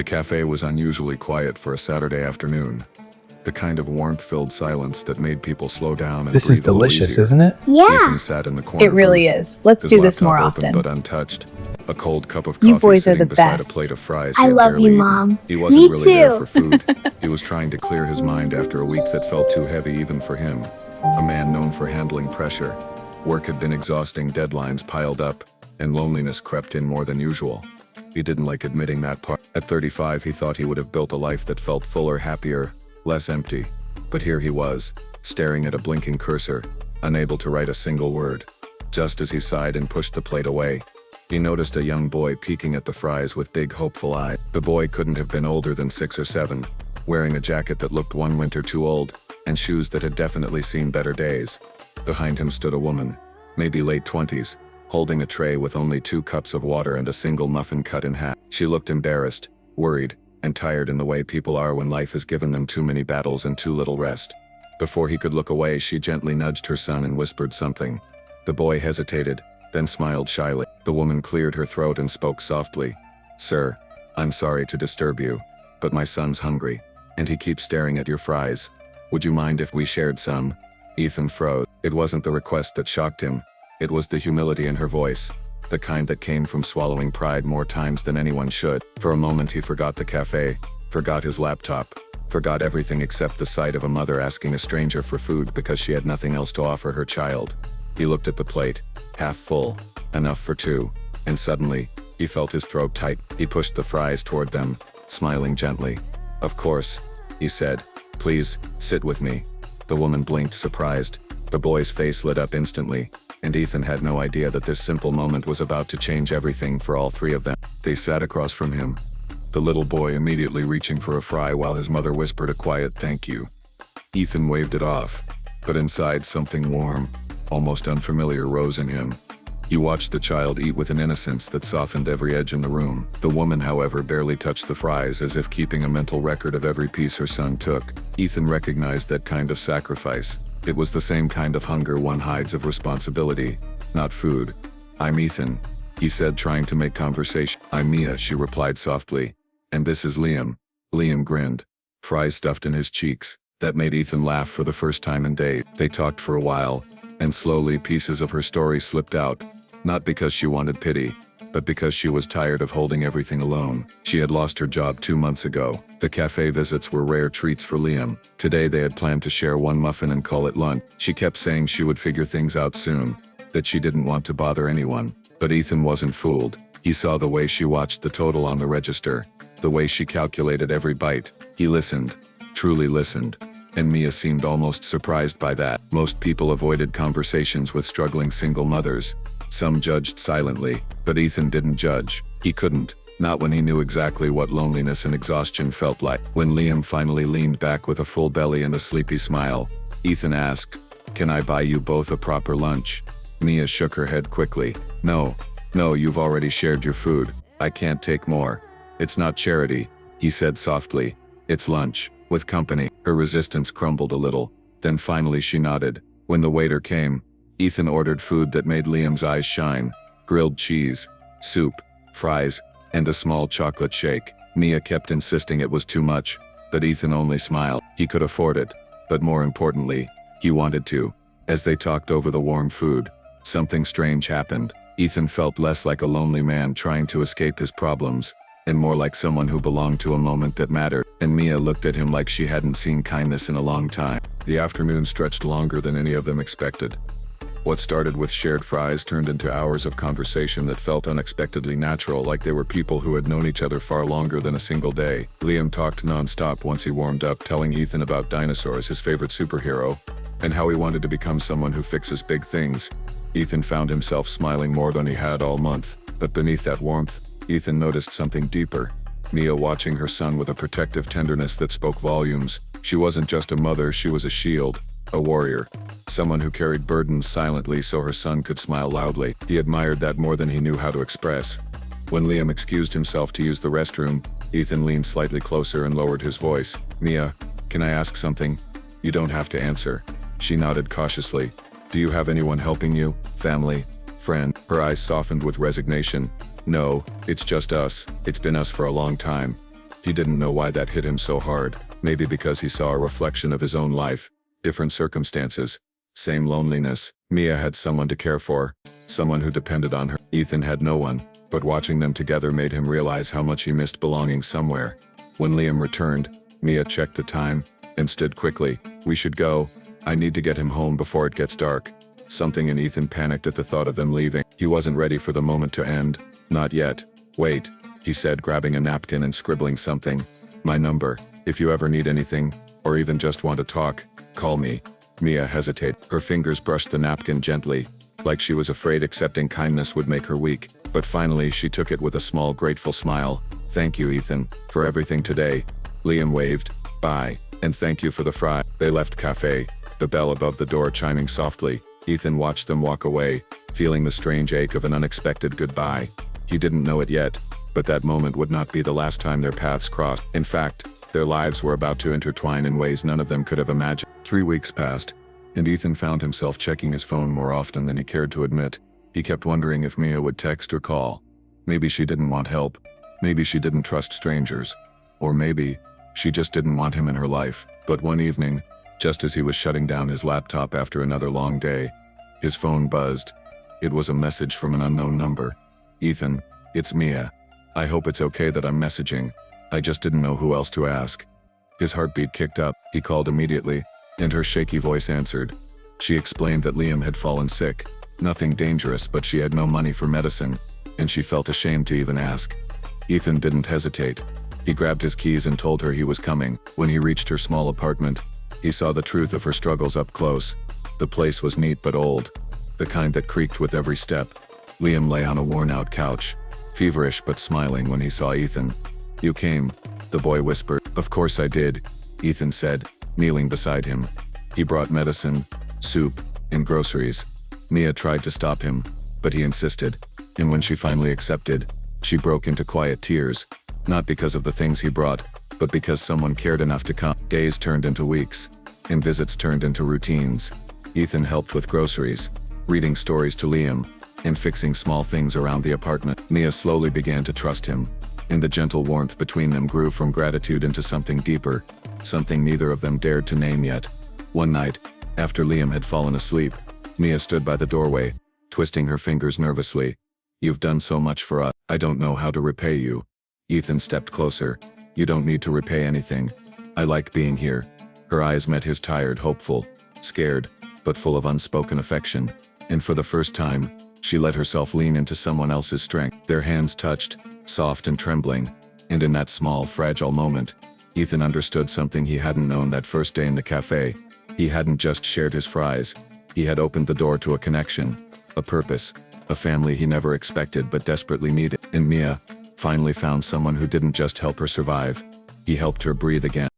cafe was unusually quiet for a Saturday afternoon. The kind of warmth-filled silence that made people slow down and This is breathe a little delicious, easier. isn't it? Yeah. Ethan sat in the corner It really booth, is. Let's his do this more laptop open often. but untouched. A cold cup of You coffee boys are sitting the beside best. a plate of fries I he had love barely you, eaten. Mom. He wasn't Me really there too. for food. He was trying to clear his mind after a week that felt too heavy even for him. A man known for handling pressure. Work had been exhausting, deadlines piled up, and loneliness crept in more than usual. He didn't like admitting that part. At 35, he thought he would have built a life that felt fuller, happier, less empty. But here he was, staring at a blinking cursor, unable to write a single word. Just as he sighed and pushed the plate away, he noticed a young boy peeking at the fries with big, hopeful eyes. The boy couldn't have been older than 6 or 7, wearing a jacket that looked one winter too old, and shoes that had definitely seen better days. Behind him stood a woman, maybe late 20s, holding a tray with only 2 cups of water and a single muffin cut in half. She looked embarrassed, worried, and tired in the way people are when life has given them too many battles and too little rest. Before he could look away, she gently nudged her son and whispered something. The boy hesitated, then smiled shyly. The woman cleared her throat and spoke softly. "Sir, I'm sorry to disturb you, but my son's hungry, and he keeps staring at your fries. Would you mind if we shared some?" Ethan froze. It wasn't the request that shocked him. It was the humility in her voice, the kind that came from swallowing pride more times than anyone should. For a moment he forgot the cafe, forgot his laptop, forgot everything except the sight of a mother asking a stranger for food because she had nothing else to offer her child. He looked at the plate, half full, enough for 2, and suddenly, he felt his throat tight. He pushed the fries toward them, smiling gently. "Of course," he said. "Please, sit with me." The woman blinked, surprised. The boy's face lit up instantly, and Ethan had no idea that this simple moment was about to change everything for all 3 of them. They sat across from him, the little boy immediately reaching for a fry while his mother whispered a quiet "thank you." Ethan waved it off, but inside something warm, almost unfamiliar, rose in him. He watched the child eat with an innocence that softened every edge in the room. The woman, however, barely touched the fries, as if keeping a mental record of every piece her son took. Ethan recognized that kind of sacrifice. It was the same kind of hunger one hides of responsibility, not food. "I'm Ethan," he said, trying to make conversation. "I'm Mia," she replied softly. "And this is Liam." Liam grinned, fries stuffed in his cheeks. That made Ethan laugh for the first time in days. They talked for a while, and slowly pieces of her story slipped out. Not because she wanted pity, but because she was tired of holding everything alone. She had lost her job 2 months ago. The cafe visits were rare treats for Liam. Today they had planned to share one muffin and call it lunch. She kept saying she would figure things out soon, that she didn't want to bother anyone. But Ethan wasn't fooled. He saw the way she watched the total on the register, the way she calculated every bite. He listened, truly listened. And Mia seemed almost surprised by that. Most people avoided conversations with struggling single mothers. Some judged silently, but Ethan didn't judge. He couldn't, not when he knew exactly what loneliness and exhaustion felt like. When Liam finally leaned back with a full belly and a sleepy smile, Ethan asked, "Can I buy you both a proper lunch?" Mia shook her head quickly. No, you've already shared your food. I can't take more." "It's not charity," he said softly. "It's lunch, with company." Her resistance crumbled a little, then finally she nodded. When the waiter came, Ethan ordered food that made Liam's eyes shine: grilled cheese, soup, fries, and a small chocolate shake. Mia kept insisting it was too much, but Ethan only smiled. He could afford it, but more importantly, he wanted to. As they talked over the warm food, something strange happened. Ethan felt less like a lonely man trying to escape his problems, and more like someone who belonged to a moment that mattered. And Mia looked at him like she hadn't seen kindness in a long time. The afternoon stretched longer than any of them expected. What started with shared fries turned into hours of conversation that felt unexpectedly natural, like they were people who had known each other far longer than a single day. Liam talked non-stop once he warmed up, telling Ethan about dinosaurs, his favorite superhero, and how he wanted to become someone who fixes big things. Ethan found himself smiling more than he had all month, but beneath that warmth, Ethan noticed something deeper. Mia watching her son with a protective tenderness that spoke volumes. She wasn't just a mother, she was a shield, a warrior. Someone who carried burdens silently so her son could smile loudly. He admired that more than he knew how to express. When Liam excused himself to use the restroom, Ethan leaned slightly closer and lowered his voice. "Mia, can I ask something? You don't have to answer." She nodded cautiously. "Do you have anyone helping you? Family? Friend?" Her eyes softened with resignation. "No, it's just us. It's been us for a long time." He didn't know why that hit him so hard, maybe because he saw a reflection of his own life, different circumstances, same loneliness. Mia had someone to care for, someone who depended on her. Ethan had no one, but watching them together made him realize how much he missed belonging somewhere. When Liam returned, Mia checked the time, and stood quickly. "We should go. I need to get him home before it gets dark." Something in Ethan panicked at the thought of them leaving. He wasn't ready for the moment to end. "Not yet. Wait," he said, grabbing a napkin and scribbling something. "My number. If you ever need anything, or even just want to talk, call me." Mia hesitated. Her fingers brushed the napkin gently, like she was afraid accepting kindness would make her weak. But finally she took it with a small grateful smile. "Thank you, Ethan, for everything today." Liam waved. "Bye, and thank you for the fry." They left cafe, the bell above the door chiming softly. Ethan watched them walk away, feeling the strange ache of an unexpected goodbye. He didn't know it yet, but that moment would not be the last time their paths crossed. In fact, their lives were about to intertwine in ways none of them could have imagined. 3 weeks passed, and Ethan found himself checking his phone more often than he cared to admit. He kept wondering if Mia would text or call. Maybe she didn't want help. Maybe she didn't trust strangers. Or maybe she just didn't want him in her life. But one evening, just as he was shutting down his laptop after another long day, his phone buzzed. It was a message from an unknown number. "Ethan, it's Mia. I hope it's okay that I'm messaging. I just didn't know who else to ask." His heartbeat kicked up. He called immediately, and her shaky voice answered. She explained that Liam had fallen sick. Nothing dangerous, but she had no money for medicine, and she felt ashamed to even ask. Ethan didn't hesitate. He grabbed his keys and told her he was coming. When he reached her small apartment, he saw the truth of her struggles up close. The place was neat but old, the kind that creaked with every step. Liam lay on a worn-out couch, feverish but smiling when he saw Ethan. "You came," the boy whispered. "Of course I did," Ethan said, kneeling beside him. He brought medicine, soup, and groceries. Mia tried to stop him, but he insisted, and when she finally accepted, she broke into quiet tears, not because of the things he brought, but because someone cared enough to come. Days turned into weeks, and visits turned into routines. Ethan helped with groceries, reading stories to Liam, and fixing small things around the apartment. Mia slowly began to trust him, and the gentle warmth between them grew from gratitude into something deeper, something neither of them dared to name yet. One night, after Liam had fallen asleep, Mia stood by the doorway, twisting her fingers nervously. "You've done so much for us. I don't know how to repay you." Ethan stepped closer. "You don't need to repay anything. I like being here." Her eyes met his, tired, hopeful, scared, but full of unspoken affection. And for the first time, she let herself lean into someone else's strength. Their hands touched, soft and trembling, and in that small, fragile moment, Ethan understood something he hadn't known that first day in the cafe. He hadn't just shared his fries. He had opened the door to a connection, a purpose, a family he never expected but desperately needed. And Mia finally found someone who didn't just help her survive. He helped her breathe again.